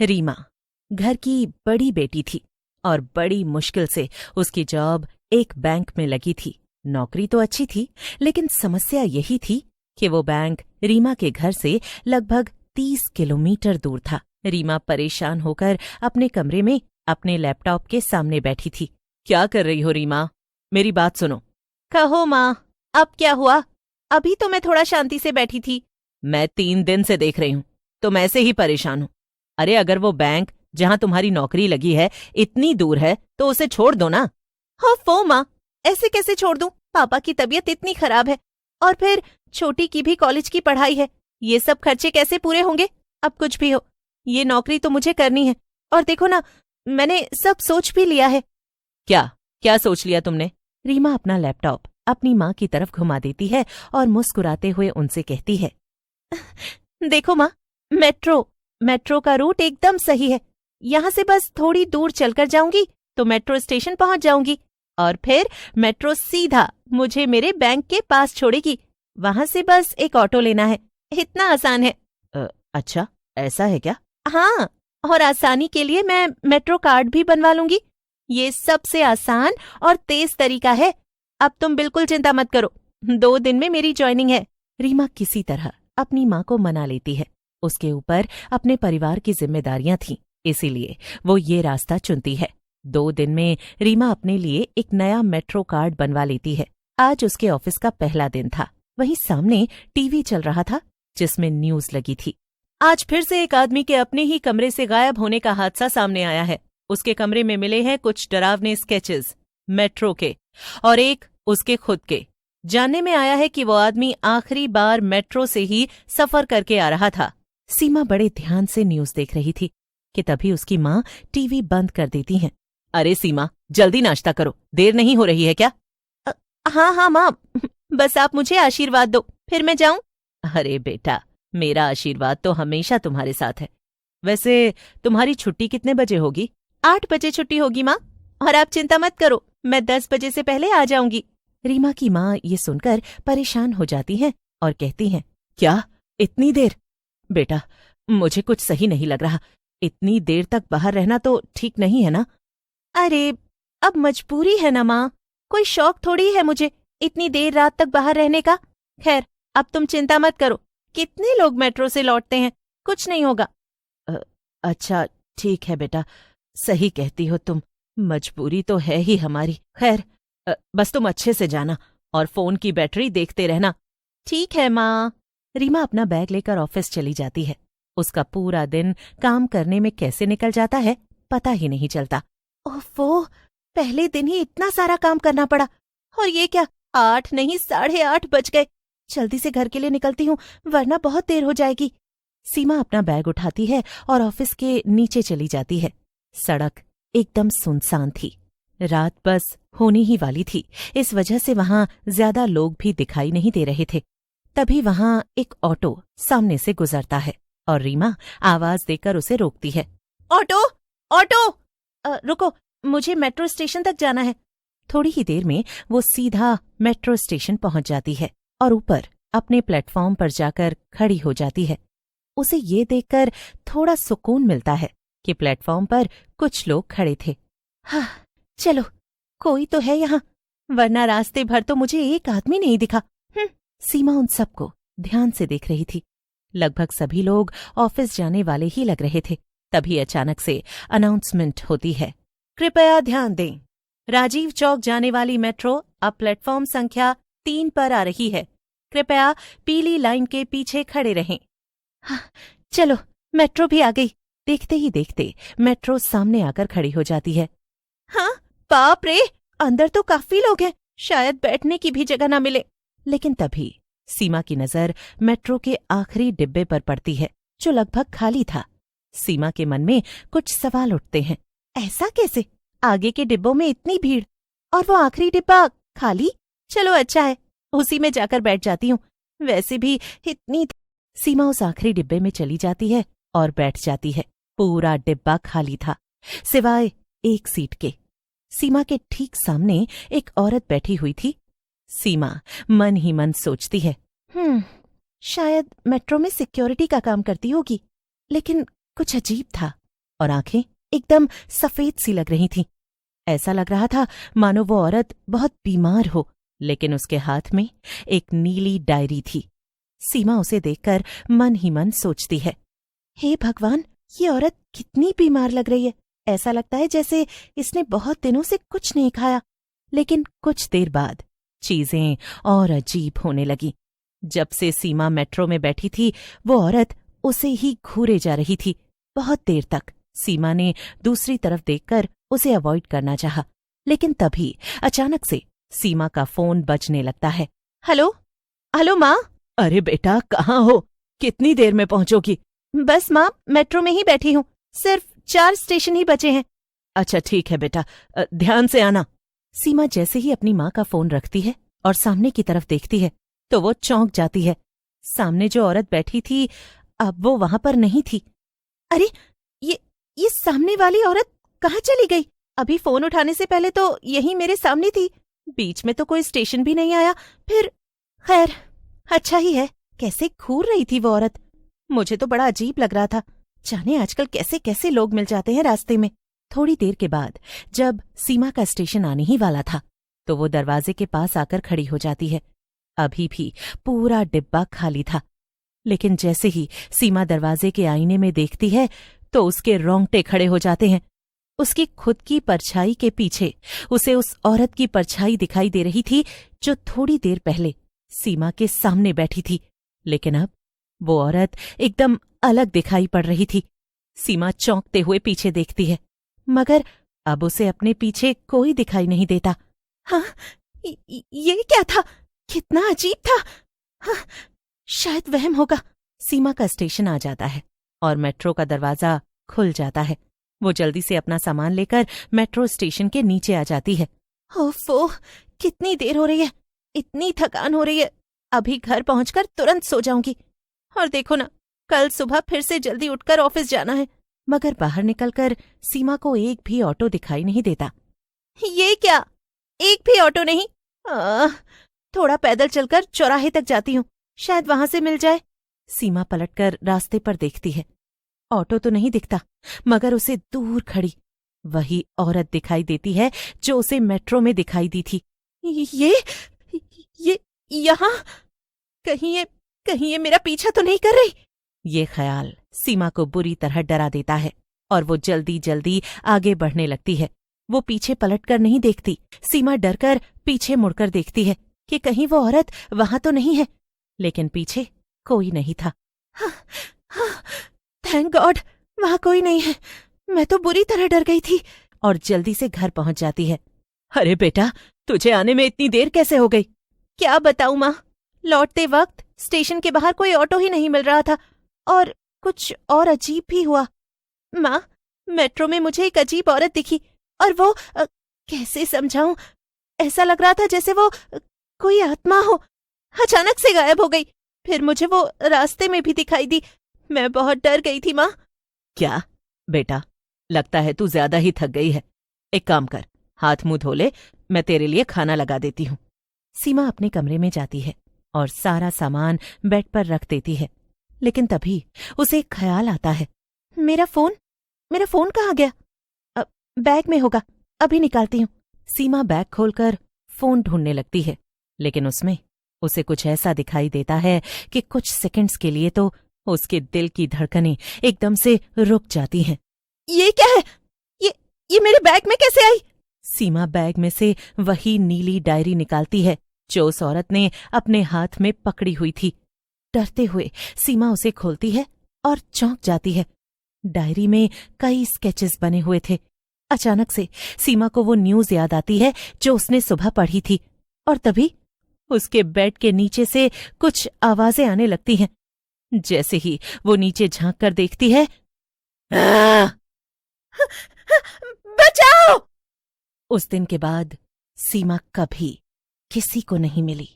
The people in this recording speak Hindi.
रीमा घर की बड़ी बेटी थी और बड़ी मुश्किल से उसकी जॉब एक बैंक में लगी थी। नौकरी तो अच्छी थी, लेकिन समस्या यही थी कि वो बैंक रीमा के घर से लगभग 30 किलोमीटर दूर था। रीमा परेशान होकर अपने कमरे में अपने लैपटॉप के सामने बैठी थी। क्या कर रही हो रीमा? मेरी बात सुनो। कहो माँ, अब क्या हुआ? अभी तो मैं थोड़ा शांति से बैठी थी। मैं 3 दिन से देख रही हूँ, तुम ऐसे ही परेशान हो। अरे अगर वो बैंक जहां तुम्हारी नौकरी लगी है इतनी दूर है तो उसे छोड़ दो ना। हो माँ, ऐसे कैसे छोड़ दूं? पापा की तबीयत इतनी खराब है और फिर छोटी की भी कॉलेज की पढ़ाई है। ये सब खर्चे कैसे पूरे होंगे? अब कुछ भी हो, ये नौकरी तो मुझे करनी है। और देखो ना, मैंने सब सोच भी लिया है। क्या क्या सोच लिया तुमने? रीमा अपना लैपटॉप अपनी माँ की तरफ घुमा देती है और मुस्कुराते हुए उनसे कहती है, देखो माँ, मेट्रो का रूट एकदम सही है। यहाँ से बस थोड़ी दूर चलकर जाऊंगी तो मेट्रो स्टेशन पहुंच जाऊंगी और फिर मेट्रो सीधा मुझे मेरे बैंक के पास छोड़ेगी। वहां से बस एक ऑटो लेना है। इतना आसान है। अच्छा, ऐसा है क्या? हाँ, और आसानी के लिए मैं मेट्रो कार्ड भी बनवा लूंगी। ये सबसे आसान और तेज तरीका है। अब तुम बिल्कुल चिंता मत करो, 2 दिन में मेरी ज्वाइनिंग है। रीमा किसी तरह अपनी माँ को मना लेती है। उसके ऊपर अपने परिवार की जिम्मेदारियां थीं, इसीलिए वो ये रास्ता चुनती है। 2 दिन में रीमा अपने लिए एक नया मेट्रो कार्ड बनवा लेती है। आज उसके ऑफिस का पहला दिन था। वहीं सामने टीवी चल रहा था जिसमें न्यूज लगी थी। आज फिर से एक आदमी के अपने ही कमरे से गायब होने का हादसा सामने आया है। उसके कमरे में मिले हैं कुछ डरावने स्केचेस मेट्रो के और एक उसके खुद के। जानने में आया है कि वो आदमी आखिरी बार मेट्रो से ही सफर करके आ रहा था। सीमा बड़े ध्यान से न्यूज देख रही थी कि तभी उसकी माँ टीवी बंद कर देती हैं। अरे सीमा, जल्दी नाश्ता करो, देर नहीं हो रही है क्या? हाँ माँ, बस आप मुझे आशीर्वाद दो, फिर मैं जाऊं। अरे बेटा, मेरा आशीर्वाद तो हमेशा तुम्हारे साथ है। वैसे तुम्हारी छुट्टी कितने बजे होगी? 8 बजे छुट्टी होगी माँ, और आप चिंता मत करो, मैं 10 बजे से पहले आ जाऊंगी। रीमा की माँ ये सुनकर परेशान हो जाती हैं और कहती हैं, क्या इतनी देर? बेटा, मुझे कुछ सही नहीं लग रहा। इतनी देर तक बाहर रहना तो ठीक नहीं है ना? अरे अब मजबूरी है ना माँ, कोई शौक थोड़ी है मुझे इतनी देर रात तक बाहर रहने का। खैर, अब तुम चिंता मत करो, कितने लोग मेट्रो से लौटते हैं, कुछ नहीं होगा। अच्छा ठीक है बेटा, सही कहती हो तुम, मजबूरी तो है ही हमारी। खैर, बस तुम अच्छे से जाना और फोन की बैटरी देखते रहना। ठीक है माँ। रीमा अपना बैग लेकर ऑफिस चली जाती है। उसका पूरा दिन काम करने में कैसे निकल जाता है पता ही नहीं चलता। ओफो, पहले दिन ही इतना सारा काम करना पड़ा, और ये क्या 8 नहीं 8:30 बज गए। जल्दी से घर के लिए निकलती हूँ वरना बहुत देर हो जाएगी। सीमा अपना बैग उठाती है और ऑफिस के नीचे चली जाती है। सड़क एकदम सुनसान थी। रात बस होने ही वाली थी, इस वजह से वहां ज्यादा लोग भी दिखाई नहीं दे रहे थे। तभी वहां एक ऑटो सामने से गुजरता है और रीमा आवाज देकर उसे रोकती है। Auto, auto! रुको, मुझे मेट्रो स्टेशन तक जाना है। थोड़ी ही देर में वो सीधा मेट्रो स्टेशन पहुंच जाती है और ऊपर अपने प्लेटफॉर्म पर जाकर खड़ी हो जाती है। उसे ये देखकर थोड़ा सुकून मिलता है कि प्लेटफॉर्म पर कुछ लोग खड़े थे। हाँ, चलो, कोई तो है यहाँ, वरना रास्ते भर तो मुझे एक आदमी नहीं दिखा। सीमा उन सबको ध्यान से देख रही थी। लगभग सभी लोग ऑफिस जाने वाले ही लग रहे थे। तभी अचानक से अनाउंसमेंट होती है, कृपया ध्यान दें, राजीव चौक जाने वाली मेट्रो अब प्लेटफॉर्म संख्या 3 पर आ रही है। कृपया पीली लाइन के पीछे खड़े रहें। हाँ, चलो, मेट्रो भी आ गई। देखते ही देखते मेट्रो सामने आकर खड़ी हो जाती है। हाँ, बाप रे, अंदर तो काफी लोग हैं, शायद बैठने की भी जगह ना मिले। लेकिन तभी सीमा की नजर मेट्रो के आखिरी डिब्बे पर पड़ती है, जो लगभग खाली था। सीमा के मन में कुछ सवाल उठते हैं। ऐसा कैसे? आगे के डिब्बों में इतनी भीड़ और वो आखिरी डिब्बा खाली। चलो अच्छा है, उसी में जाकर बैठ जाती हूँ। वैसे भी इतनी। सीमा उस आखिरी डिब्बे में चली जाती है और बैठ जाती है। पूरा डिब्बा खाली था सिवाय एक सीट के। सीमा के ठीक सामने एक औरत बैठी हुई थी। सीमा मन ही मन सोचती है, शायद मेट्रो में सिक्योरिटी का काम करती होगी। लेकिन कुछ अजीब था। और आंखें एकदम सफेद सी लग रही थीं। ऐसा लग रहा था मानो वो औरत बहुत बीमार हो, लेकिन उसके हाथ में एक नीली डायरी थी। सीमा उसे देखकर मन ही मन सोचती है, हे भगवान, ये औरत कितनी बीमार लग रही है। ऐसा लगता है जैसे इसने बहुत दिनों से कुछ नहीं खाया। लेकिन कुछ देर बाद चीजें और अजीब होने लगी। जब से सीमा मेट्रो में बैठी थी, वो औरत उसे ही घूरे जा रही थी। बहुत देर तक सीमा ने दूसरी तरफ देखकर उसे अवॉइड करना चाहा, लेकिन तभी अचानक से सीमा का फोन बजने लगता है। हेलो हेलो माँ। अरे बेटा, कहाँ हो? कितनी देर में पहुंचोगी? बस माँ, मेट्रो में ही बैठी हूँ। सिर्फ 4 स्टेशन ही बचे हैं। अच्छा ठीक है बेटा, ध्यान से आना। सीमा जैसे ही अपनी माँ का फोन रखती है और सामने की तरफ देखती है तो वो चौंक जाती है। सामने जो औरत बैठी थी, अब वो वहां पर नहीं थी। अरे, ये सामने वाली औरत कहाँ चली गई? अभी फोन उठाने से पहले तो यही मेरे सामने थी। बीच में तो कोई स्टेशन भी नहीं आया। फिर खैर, अच्छा ही है। कैसे घूर रही थी वो औरत। मुझे तो बड़ा अजीब लग रहा था। जाने आजकल कैसे कैसे लोग मिल जाते हैं रास्ते में। थोड़ी देर के बाद जब सीमा का स्टेशन आने ही वाला था तो वो दरवाजे के पास आकर खड़ी हो जाती है। अभी भी पूरा डिब्बा खाली था, लेकिन जैसे ही सीमा दरवाजे के आईने में देखती है तो उसके रोंगटे खड़े हो जाते हैं। उसकी खुद की परछाई के पीछे उसे उस औरत की परछाई दिखाई दे रही थी जो थोड़ी देर पहले सीमा के सामने बैठी थी। लेकिन अब वो औरत एकदम अलग दिखाई पड़ रही थी। सीमा चौंकते हुए पीछे देखती है, मगर अब उसे अपने पीछे कोई दिखाई नहीं देता। हाँ, ये क्या था? कितना अजीब था। हाँ, शायद वहम होगा। सीमा का स्टेशन आ जाता है और मेट्रो का दरवाजा खुल जाता है। वो जल्दी से अपना सामान लेकर मेट्रो स्टेशन के नीचे आ जाती है। ओफो, कितनी देर हो रही है। इतनी थकान हो रही है। अभी घर पहुंचकर तुरंत सो जाऊंगी। और देखो ना, कल सुबह फिर से जल्दी उठकर ऑफिस जाना है। मगर बाहर निकलकर सीमा को एक भी ऑटो दिखाई नहीं देता। ये क्या? एक भी ऑटो नहीं? थोड़ा पैदल चलकर चौराहे तक जाती हूँ, शायद वहां से मिल जाए। सीमा पलटकर रास्ते पर देखती है। ऑटो तो नहीं दिखता, मगर उसे दूर खड़ी वही औरत दिखाई देती है जो उसे मेट्रो में दिखाई दी थी। ये यहाँ कहीं ये मेरा पीछा तो नहीं कर रही? ये ख्याल सीमा को बुरी तरह डरा देता है और वो जल्दी जल्दी आगे बढ़ने लगती है। वो पीछे पलटकर नहीं देखती। सीमा डरकर पीछे मुड़कर देखती है कि कहीं वो औरत वहां तो नहीं है, लेकिन पीछे कोई नहीं था। थैंक गॉड, वहां कोई नहीं है। मैं तो बुरी तरह डर गई थी। और जल्दी से घर पहुंच जाती है। अरे बेटा, तुझे आने में इतनी देर कैसे हो गई? क्या बताऊं माँ, लौटते वक्त स्टेशन के बाहर कोई ऑटो ही नहीं मिल रहा था और कुछ और अजीब भी हुआ। माँ, मेट्रो में मुझे एक अजीब औरत दिखी और वो कैसे समझाऊं, ऐसा लग रहा था जैसे वो कोई आत्मा हो। अचानक से गायब हो गई। फिर मुझे वो रास्ते में भी दिखाई दी। मैं बहुत डर गई थी माँ। क्या बेटा, लगता है तू ज्यादा ही थक गई है। एक काम कर, हाथ मुंह धो ले, मैं तेरे लिए खाना लगा देती हूँ। सीमा अपने कमरे में जाती है और सारा सामान बेड पर रख देती है। लेकिन तभी उसे एक ख्याल आता है। मेरा फोन कहाँ गया? बैग में होगा, अभी निकालती हूँ। सीमा बैग खोलकर फोन ढूंढने लगती है, लेकिन उसमें उसे कुछ ऐसा दिखाई देता है कि कुछ सेकंड्स के लिए तो उसके दिल की धड़कनें एकदम से रुक जाती हैं। ये क्या है? ये मेरे बैग में कैसे आई? सीमा बैग में से वही नीली डायरी निकालती है जो उस औरत ने अपने हाथ में पकड़ी हुई थी। डरते हुए सीमा उसे खोलती है और चौंक जाती है। डायरी में कई स्केचेस बने हुए थे। अचानक से सीमा को वो न्यूज याद आती है जो उसने सुबह पढ़ी थी, और तभी उसके बेड के नीचे से कुछ आवाजें आने लगती हैं। जैसे ही वो नीचे झांक कर देखती है, बचाओ! उस दिन के बाद सीमा कभी किसी को नहीं मिली।